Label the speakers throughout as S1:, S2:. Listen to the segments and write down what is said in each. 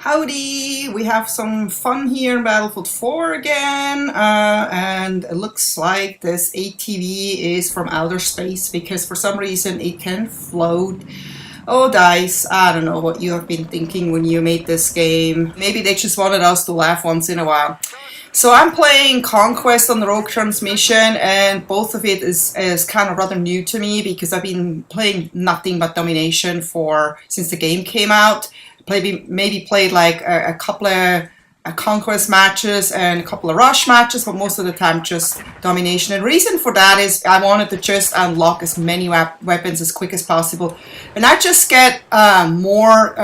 S1: Howdy! We have some fun here in Battlefield 4 again, and it looks like this ATV is from outer space because for some reason it can float. Oh, DICE, I don't know what you have been thinking when you made this game. Maybe they just wanted us to laugh once in a while. So I'm playing Conquest on the Rogue Transmission, and both of it is kind of rather new to me because I've been playing nothing but domination since the game came out. Maybe played like a couple of Conquest matches and a couple of Rush matches, but most of the time just domination. And the reason for that is I wanted to just unlock as many weapons as quick as possible. And I just get more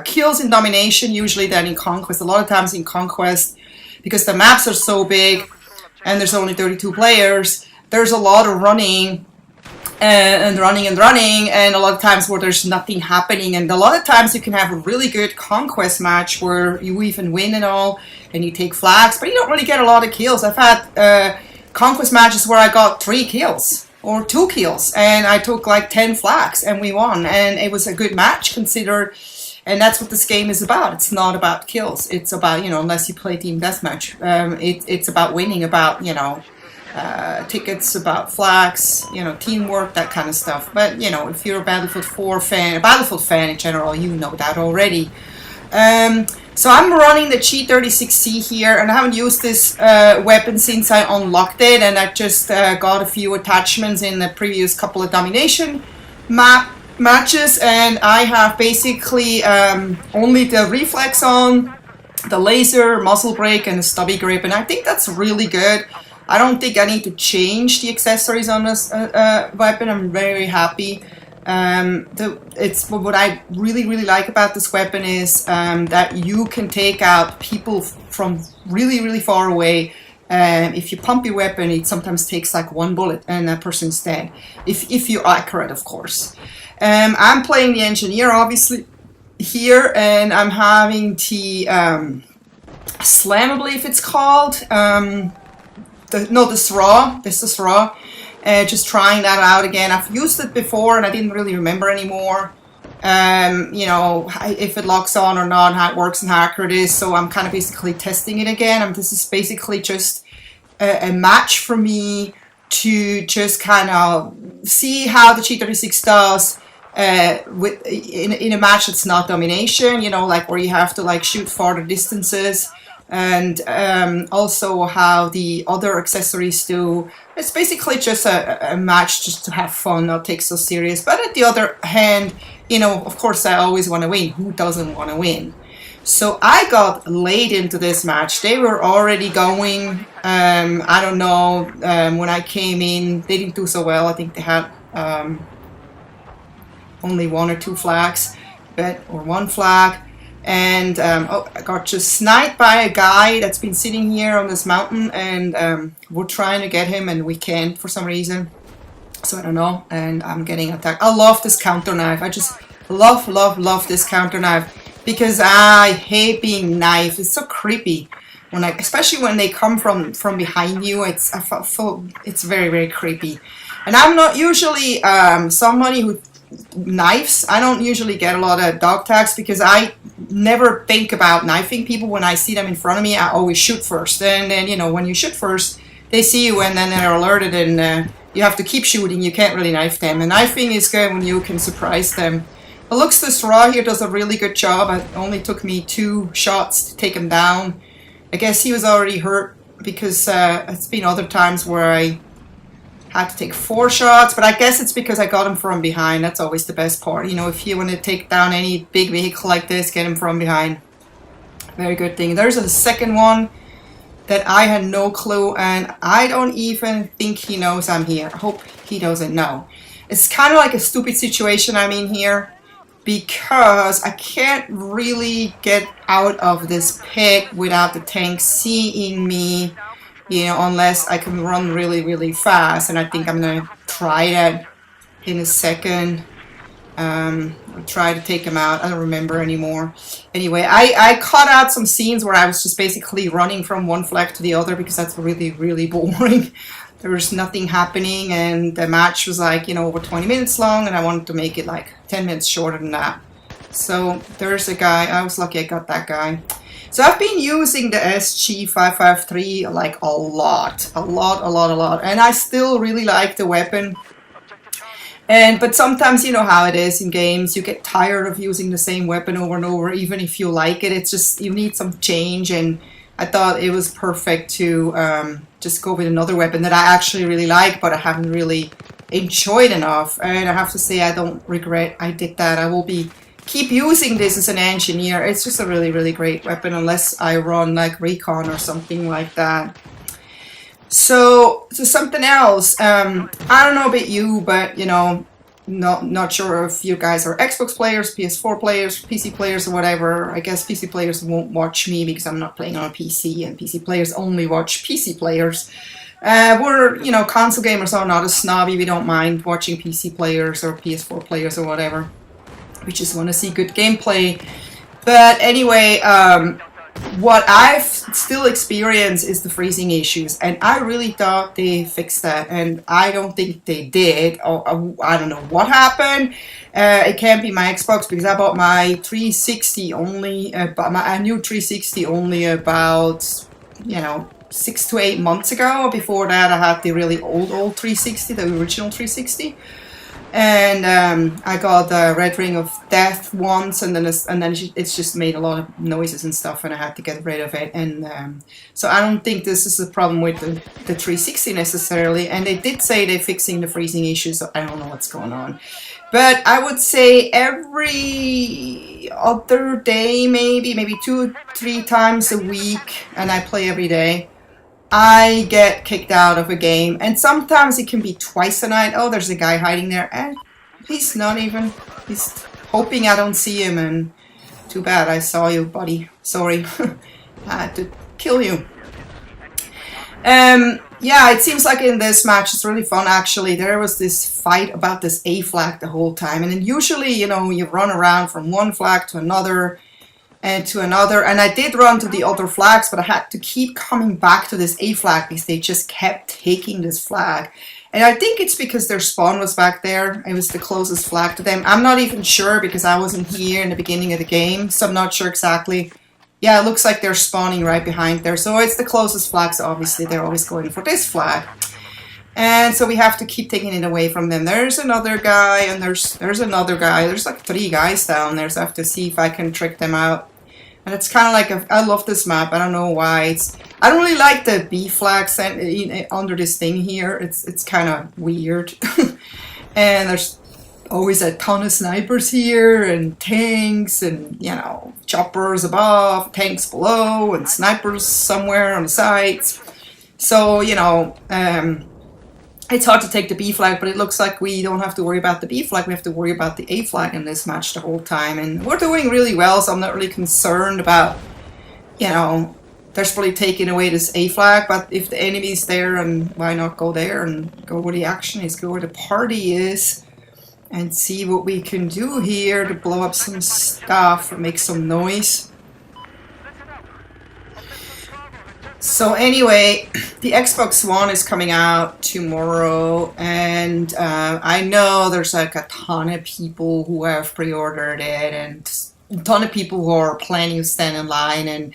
S1: kills in domination usually than in Conquest. A lot of times in Conquest, because the maps are so big and there's only 32 players, there's a lot of running and running and a lot of times where there's nothing happening, and a lot of times you can have a really good Conquest match where you even win and all and you take flags, but you don't really get a lot of kills. I've had Conquest matches where I got 3 kills or 2 kills and I took like 10 flags and we won, and it was a good match considered. And that's what this game is about. It's not about kills. It's about, unless you play team deathmatch, it's about winning, about, tickets, about flags, teamwork, that kind of stuff. But, if you're a Battlefield 4 fan, a Battlefield fan in general, you know that already. So I'm running the G36C here, and I haven't used this weapon since I unlocked it, and I just got a few attachments in the previous couple of domination matches, and I have basically only the reflex on, the laser, muzzle brake, and the stubby grip, and I think that's really good. I don't think I need to change the accessories on this weapon. I'm very happy. What I really like about this weapon is that you can take out people from really far away. If you pump your weapon, it sometimes takes like 1 bullet and that person's dead. If you're accurate, of course. I'm playing the engineer, obviously, here, and I'm having the SLAM, I believe it's called. The SRAW. This is SRAW. Just trying that out again. I've used it before and I didn't really remember anymore. If it locks on or not, how it works and how accurate it is. So I'm kind of basically testing it again. And this is basically just a match for me to just kind of see how the G36 does in a match that's not domination, like where you have to like shoot farther distances, and also how the other accessories do. It's basically just a match just to have fun, not take so serious. But at the other hand, of course I always want to win. Who doesn't want to win? So I got late into this match. They were already going. I don't know, when I came in, they didn't do so well. I think they had only 1 or 2 flags, or 1 flag. And I got just sniped by a guy that's been sitting here on this mountain, and we're trying to get him and we can't for some reason. So I don't know, and I'm getting attacked. I love this counter knife. I just love this counter knife because I hate being knifed. It's so creepy especially when they come from behind you. It's very creepy. And I'm not usually somebody who knives. I don't usually get a lot of dog tags because I never think about knifing people. When I see them in front of me, I always shoot first. And then, when you shoot first, they see you and then they're alerted, and you have to keep shooting. You can't really knife them. And knifing is good when you can surprise them. But looks this SRAW here does a really good job. It only took me 2 shots to take him down. I guess he was already hurt because it's been other times where I had to take 4 shots, but I guess it's because I got him from behind. That's always the best part. If you want to take down any big vehicle like this, get him from behind. Very good thing. There's a second one that I had no clue, and I don't even think he knows I'm here. I hope he doesn't know. It's kind of like a stupid situation I'm in here because I can't really get out of this pit without the tank seeing me, unless I can run really fast, and I think I'm gonna try that in a second. I'll try to take him out. I don't remember anymore. Anyway, I cut out some scenes where I was just basically running from one flag to the other because that's really boring. There was nothing happening, and the match was like, over 20 minutes long, and I wanted to make it like 10 minutes shorter than that. So there's a guy. I was lucky I got that guy. So I've been using the SG553 like a lot. And I still really like the weapon. But sometimes you know how it is in games. You get tired of using the same weapon over and over, even if you like it. It's just, you need some change. And I thought it was perfect to just go with another weapon that I actually really like, but I haven't really enjoyed enough. And I have to say, I don't regret I did that. I will keep using this as an engineer. It's just a really great weapon, unless I run like recon or something like that. So something else. I don't know about you, but you know, not sure if you guys are Xbox players, PS4 players, PC players, or whatever. I guess PC players won't watch me because I'm not playing on a PC, and PC players only watch PC players. We're, you know, console gamers are not as snobby. We don't mind watching PC players or PS4 players or whatever. We just want to see good gameplay. But anyway, what I've still experienced is the freezing issues, and I really thought they fixed that, and I don't think they did. I don't know what happened. It can't be my Xbox, because I bought my 360 only, my new 360 only about, you know, 6 to 8 months ago. Before that, I had the really old 360, the original 360. And I got the Red Ring of Death once, and then it's just made a lot of noises and stuff, and I had to get rid of it. And so I don't think this is a problem with the 360 necessarily. And they did say they're fixing the freezing issues, so I don't know what's going on. But I would say every other day, maybe 2-3 times a week, and I play every day, I get kicked out of a game. And sometimes it can be twice a night. Oh, there's a guy hiding there, and he's not even, he's hoping I don't see him, and too bad, I saw you, buddy. Sorry. I had to kill you. Yeah, it seems like in this match it's really fun actually. There was this fight about this A flag the whole time, and then usually, you know, you run around from one flag to another, and I did run to the other flags, but I had to keep coming back to this A flag because they just kept taking this flag. And I think it's because their spawn was back there. It was the closest flag to them. I'm not even sure because I wasn't here in the beginning of the game, so I'm not sure exactly. Yeah, it looks like they're spawning right behind there. So it's the closest flag, so obviously they're always going for this flag. And so we have to keep taking it away from them. There's another guy, and there's another guy. There's like 3 guys down there, so I have to see if I can trick them out. And it's kind of like, I love this map. I don't know why. I don't really like the B flags under this thing here. It's kind of weird. And there's always a ton of snipers here, and tanks, and, you know, choppers above, tanks below, and snipers somewhere on the sides. So, you know, it's hard to take the B flag, but it looks like we don't have to worry about the B flag. We have to worry about the A flag in this match the whole time. And we're doing really well, so I'm not really concerned about, you know, they're probably taking away this A flag. But if the enemy's there, and why not go there and go where the action is, go where the party is, and see what we can do here to blow up some stuff or make some noise. So anyway, the Xbox One is coming out tomorrow, and I know there's like a ton of people who have pre-ordered it, and a ton of people who are planning to stand in line.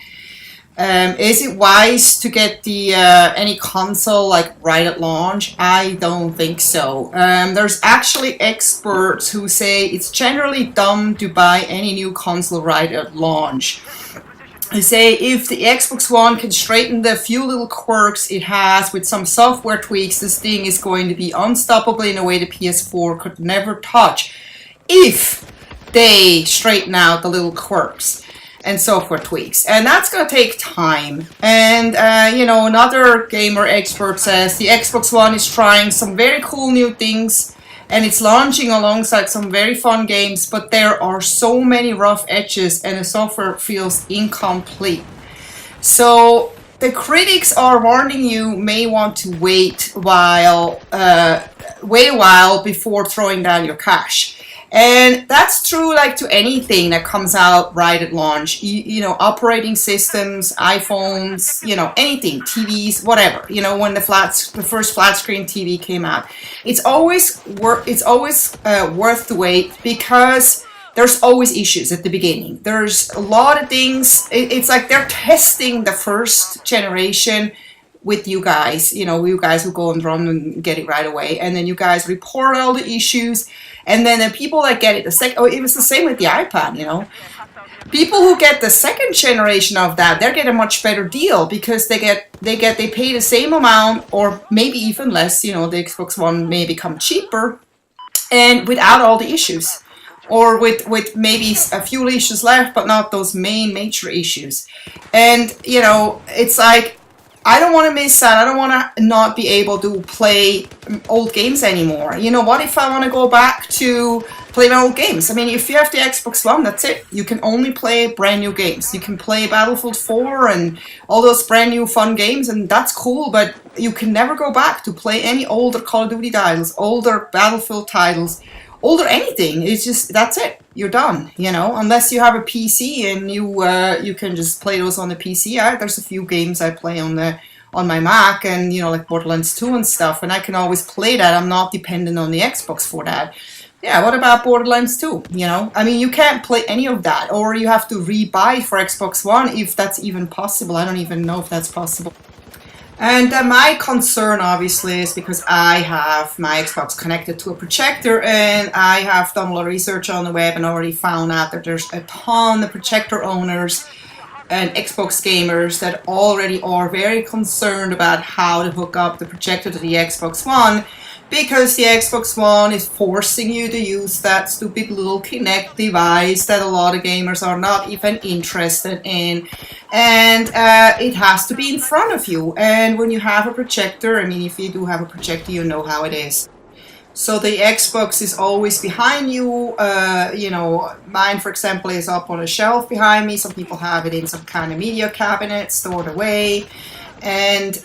S1: And is it wise to get the any console like right at launch? I don't think so. There's actually experts who say it's generally dumb to buy any new console right at launch. They say if the Xbox One can straighten the few little quirks it has with some software tweaks, this thing is going to be unstoppable in a way the PS4 could never touch, if they straighten out the little quirks and software tweaks. And that's going to take time. And, you know, another gamer expert says the Xbox One is trying some very cool new things, and it's launching alongside some very fun games, but there are so many rough edges and the software feels incomplete. So the critics are warning you may want to wait a while before throwing down your cash. And that's true like to anything that comes out right at launch. You know, operating systems, iPhones, you know, anything, TVs, whatever. You know, when the first flat screen TV came out, it's always worth the wait, because there's always issues at the beginning. There's a lot of things. It's like they're testing the first generation with you guys, you guys who go and run and get it right away, and then you guys report all the issues, and then the people that get it it was the same with the iPad. People who get the second generation of that, they get a much better deal because they pay the same amount or maybe even less. The Xbox One may become cheaper and without all the issues, or with maybe a few issues left, but not those major issues. And it's like, I don't want to miss out. I don't want to not be able to play old games anymore. What if I want to go back to play my old games? I mean, if you have the Xbox One, that's it. You can only play brand new games. You can play Battlefield 4 and all those brand new fun games, and that's cool, but you can never go back to play any older Call of Duty titles, older Battlefield titles, older anything. It's just, that's it. You're done, unless you have a PC and you can just play those on the PC. There's a few games I play on my Mac, and like Borderlands 2 and stuff, and I can always play that. I'm not dependent on the Xbox for that. Yeah, what about Borderlands 2? I mean, you can't play any of that, or you have to re-buy for Xbox One if that's even possible. I don't even know if that's possible. And my concern, obviously, is because I have my Xbox connected to a projector, and I have done a lot of research on the web and already found out that there's a ton of projector owners and Xbox gamers that already are very concerned about how to hook up the projector to the Xbox One, because the Xbox One is forcing you to use that stupid little Kinect device that a lot of gamers are not even interested in. And it has to be in front of you. And when you have a projector, I mean, if you do have a projector, you know how it is. So the Xbox is always behind you. Mine, for example, is up on a shelf behind me. Some people have it in some kind of media cabinet stored away. And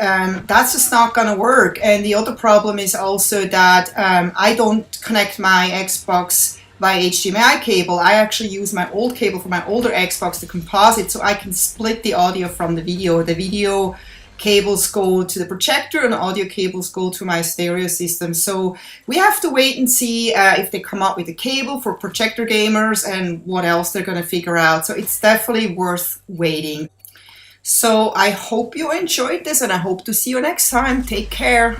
S1: that's just not going to work. And the other problem is also that I don't connect my Xbox via HDMI cable. I actually use my old cable from my older Xbox, the composite, so I can split the audio from the video. The video cables go to the projector and the audio cables go to my stereo system. So we have to wait and see if they come up with a cable for projector gamers and what else they're going to figure out. So it's definitely worth waiting. So I hope you enjoyed this, and I hope to see you next time. Take care.